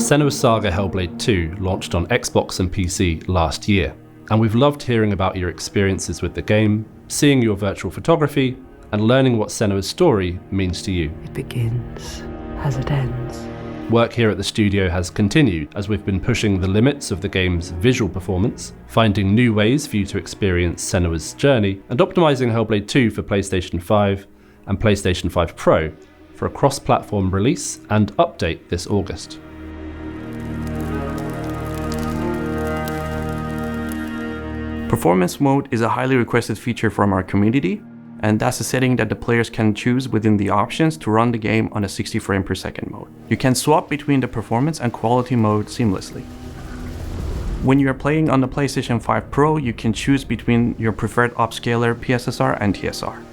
Senua Saga Hellblade 2 launched on Xbox and PC last year, and we've loved hearing about your experiences with the game, seeing your virtual photography, and learning what Senua's story means to you. It begins as it ends. Work here at the studio has continued as we've been pushing the limits of the game's visual performance, finding new ways for you to experience Senua's journey, and optimizing Hellblade 2 for PlayStation 5 and PlayStation 5 Pro for a cross-platform release and update this August. Performance mode is a highly requested feature from our community, and that's a setting that the players can choose within the options to run the game on a 60 frame per second mode. You can swap between the performance and quality mode seamlessly. When you're playing on the PlayStation 5 Pro, you can choose between your preferred upscaler PSSR and TSR.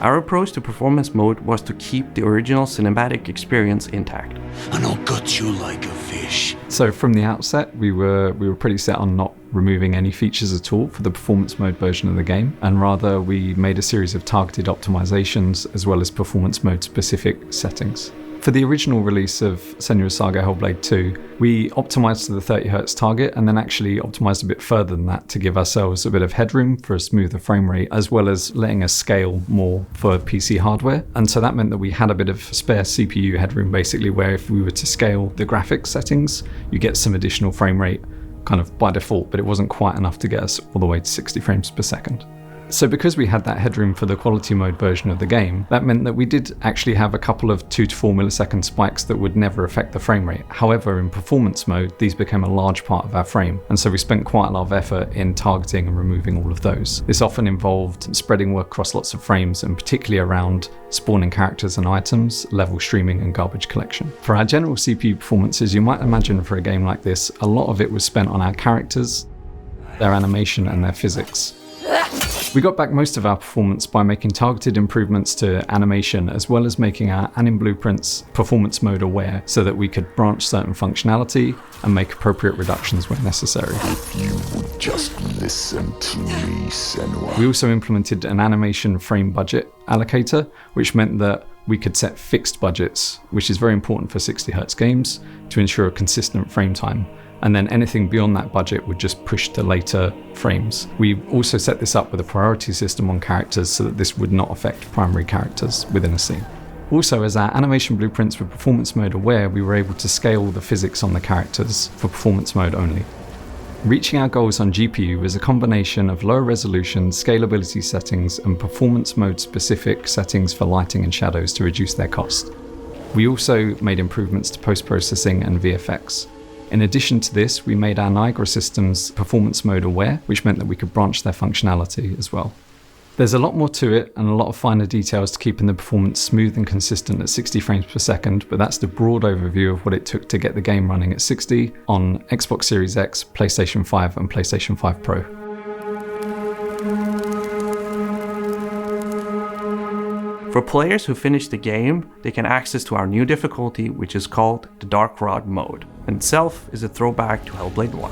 Our approach to performance mode was to keep the original cinematic experience intact. And I'll gut you like a fish. So from the outset, we were pretty set on not removing any features at all for the performance mode version of the game, and rather we made a series of targeted optimizations as well as performance mode specific settings. For the original release of Senua Saga Hellblade 2, we optimized to the 30Hz target and then actually optimized a bit further than that to give ourselves a bit of headroom for a smoother frame rate, as well as letting us scale more for PC hardware. And so that meant that we had a bit of spare CPU headroom, basically, where if we were to scale the graphics settings, you get some additional frame rate kind of by default, but it wasn't quite enough to get us all the way to 60 frames per second. So because we had that headroom for the quality mode version of the game, that meant that we did actually have a couple of 2 to 4 millisecond spikes that would never affect the frame rate. However, in performance mode, these became a large part of our frame, and so we spent quite a lot of effort in targeting and removing all of those. This often involved spreading work across lots of frames, and particularly around spawning characters and items, level streaming and garbage collection. For our general CPU performances, you might imagine for a game like this, a lot of it was spent on our characters, their animation and their physics. We got back most of our performance by making targeted improvements to animation, as well as making our anim blueprints performance mode aware so that we could branch certain functionality and make appropriate reductions when necessary. If you would just listen to me, Senua. We also implemented an animation frame budget allocator, which meant that we could set fixed budgets, which is very important for 60Hz games, to ensure a consistent frame time. And then anything beyond that budget would just push to later frames. We also set this up with a priority system on characters so that this would not affect primary characters within a scene. Also, as our animation blueprints were performance mode aware, we were able to scale the physics on the characters for performance mode only. Reaching our goals on GPU was a combination of lower resolution, scalability settings, and performance mode specific settings for lighting and shadows to reduce their cost. We also made improvements to post-processing and VFX. In addition to this, we made our Niagara systems performance mode aware, which meant that we could branch their functionality as well. There's a lot more to it and a lot of finer details to keeping the performance smooth and consistent at 60 frames per second, but that's the broad overview of what it took to get the game running at 60 on Xbox Series X, PlayStation 5 and PlayStation 5 Pro. For players who finish the game, they can access to our new difficulty, which is called the Dark Rod mode, and itself is a throwback to Hellblade 1.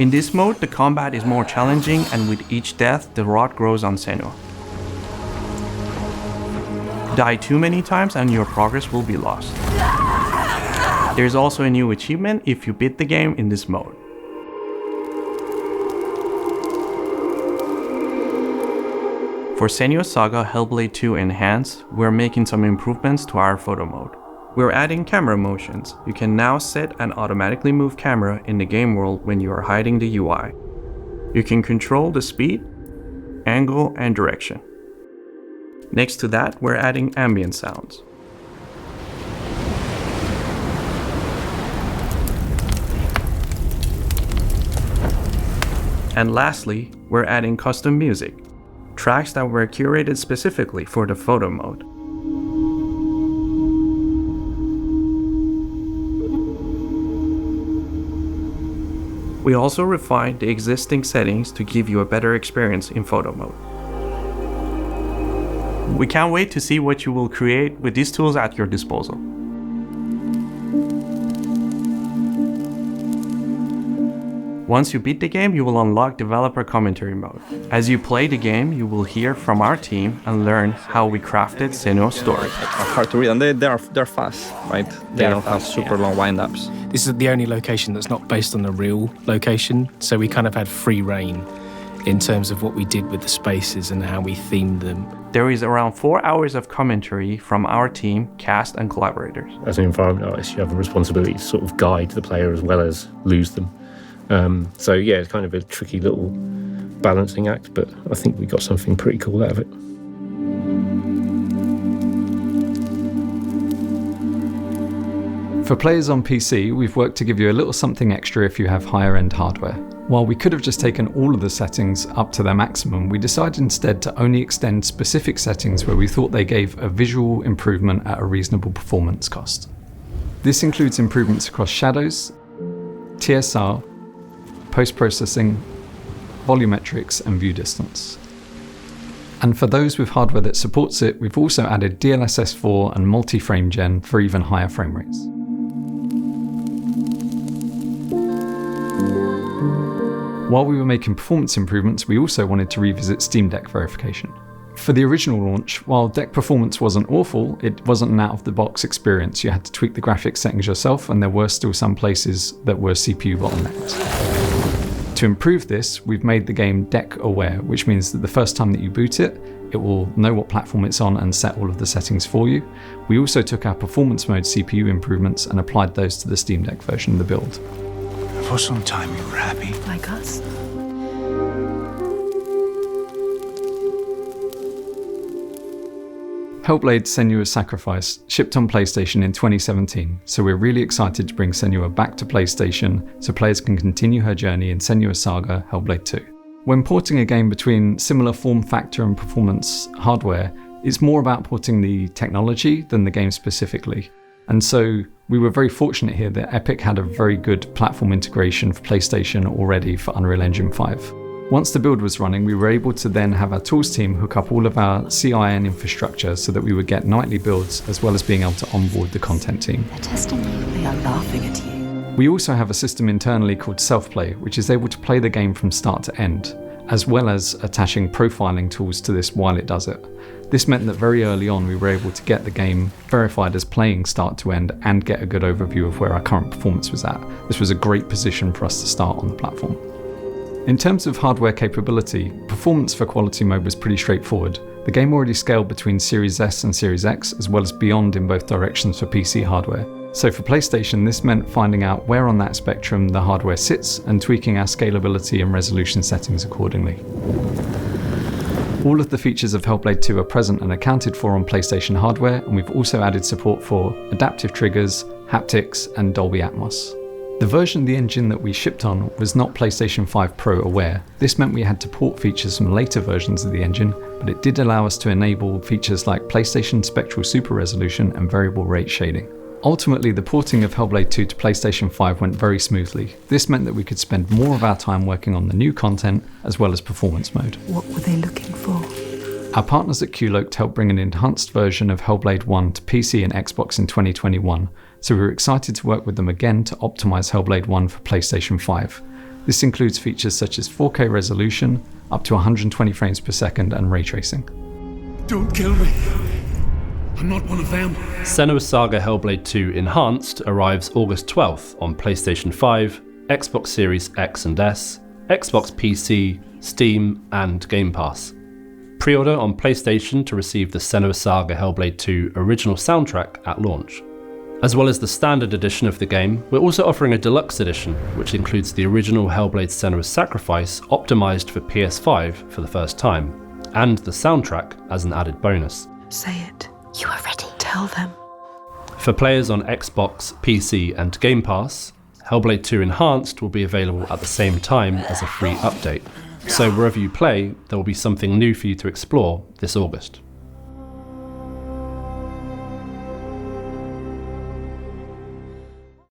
In this mode, the combat is more challenging, and with each death, the rod grows on Senua. Die too many times and your progress will be lost. There's also a new achievement if you beat the game in this mode. For Senua Saga Hellblade 2 Enhanced, we're making some improvements to our photo mode. We're adding camera motions. You can now set and automatically move camera in the game world when you are hiding the UI. You can control the speed, angle, and direction. Next to that, we're adding ambient sounds. And lastly, we're adding custom music. Tracks that were curated specifically for the photo mode. We also refined the existing settings to give you a better experience in photo mode. We can't wait to see what you will create with these tools at your disposal. Once you beat the game, you will unlock developer commentary mode. As you play the game, you will hear from our team and learn how we crafted Senua's story. Hard to read, and they're fast, right? They don't have super long wind-ups. This is the only location that's not based on the real location, so we kind of had free reign in terms of what we did with the spaces and how we themed them. There is around 4 hours of commentary from our team, cast and collaborators. As an environment artist, you have a responsibility to sort of guide the player as well as lose them. So yeah, it's kind of a tricky little balancing act, but I think we got something pretty cool out of it. For players on PC, we've worked to give you a little something extra if you have higher end hardware. While we could have just taken all of the settings up to their maximum, we decided instead to only extend specific settings where we thought they gave a visual improvement at a reasonable performance cost. This includes improvements across shadows, TSR, post-processing, volumetrics and view distance. And for those with hardware that supports it, we've also added DLSS 4 and multi-frame gen for even higher frame rates. While we were making performance improvements, we also wanted to revisit Steam Deck verification. For the original launch, while deck performance wasn't awful, it wasn't an out-of-the-box experience. You had to tweak the graphics settings yourself, and there were still some places that were CPU bottlenecked. To improve this, we've made the game deck aware, which means that the first time that you boot it, it will know what platform it's on and set all of the settings for you. We also took our performance mode CPU improvements and applied those to the Steam Deck version of the build. For some time you were happy. Like us? Hellblade: Senua's Sacrifice shipped on PlayStation in 2017, so we're really excited to bring Senua back to PlayStation so players can continue her journey in Senua's Saga: Hellblade 2. When porting a game between similar form factor and performance hardware, it's more about porting the technology than the game specifically. And so we were very fortunate here that Epic had a very good platform integration for PlayStation already for Unreal Engine 5. Once the build was running, we were able to then have our tools team hook up all of our CIN infrastructure so that we would get nightly builds as well as being able to onboard the content team. They're testing you. They are laughing at you. We also have a system internally called Self-Play, which is able to play the game from start to end, as well as attaching profiling tools to this while it does it. This meant that very early on we were able to get the game verified as playing start to end and get a good overview of where our current performance was at. This was a great position for us to start on the platform. In terms of hardware capability, performance for quality mode was pretty straightforward. The game already scaled between Series S and Series X, as well as beyond in both directions for PC hardware. So for PlayStation, this meant finding out where on that spectrum the hardware sits and tweaking our scalability and resolution settings accordingly. All of the features of Hellblade 2 are present and accounted for on PlayStation hardware, and we've also added support for adaptive triggers, haptics, and Dolby Atmos. The version of the engine that we shipped on was not PlayStation 5 Pro aware. This meant we had to port features from later versions of the engine, but it did allow us to enable features like PlayStation Spectral Super Resolution and variable rate shading. Ultimately, the porting of Hellblade 2 to PlayStation 5 went very smoothly. This meant that we could spend more of our time working on the new content as well as performance mode. What were they looking for? Our partners at Qloaked helped bring an enhanced version of Hellblade 1 to PC and Xbox in 2021, so we were excited to work with them again to optimize Hellblade 1 for PlayStation 5. This includes features such as 4K resolution, up to 120 frames per second, and ray tracing. Don't kill me. I'm not one of them. Senua's Saga: Hellblade 2 Enhanced arrives August 12th on PlayStation 5, Xbox Series X and S, Xbox PC, Steam, and Game Pass. Pre-order on PlayStation to receive the Senua Saga: Hellblade 2 original soundtrack at launch. As well as the standard edition of the game, we're also offering a deluxe edition, which includes the original Hellblade: Senua's Sacrifice optimized for PS5 for the first time, and the soundtrack as an added bonus. Say it. You are ready. Tell them. For players on Xbox, PC, and Game Pass, Hellblade 2 Enhanced will be available at the same time as a free update. So wherever you play, there will be something new for you to explore this August.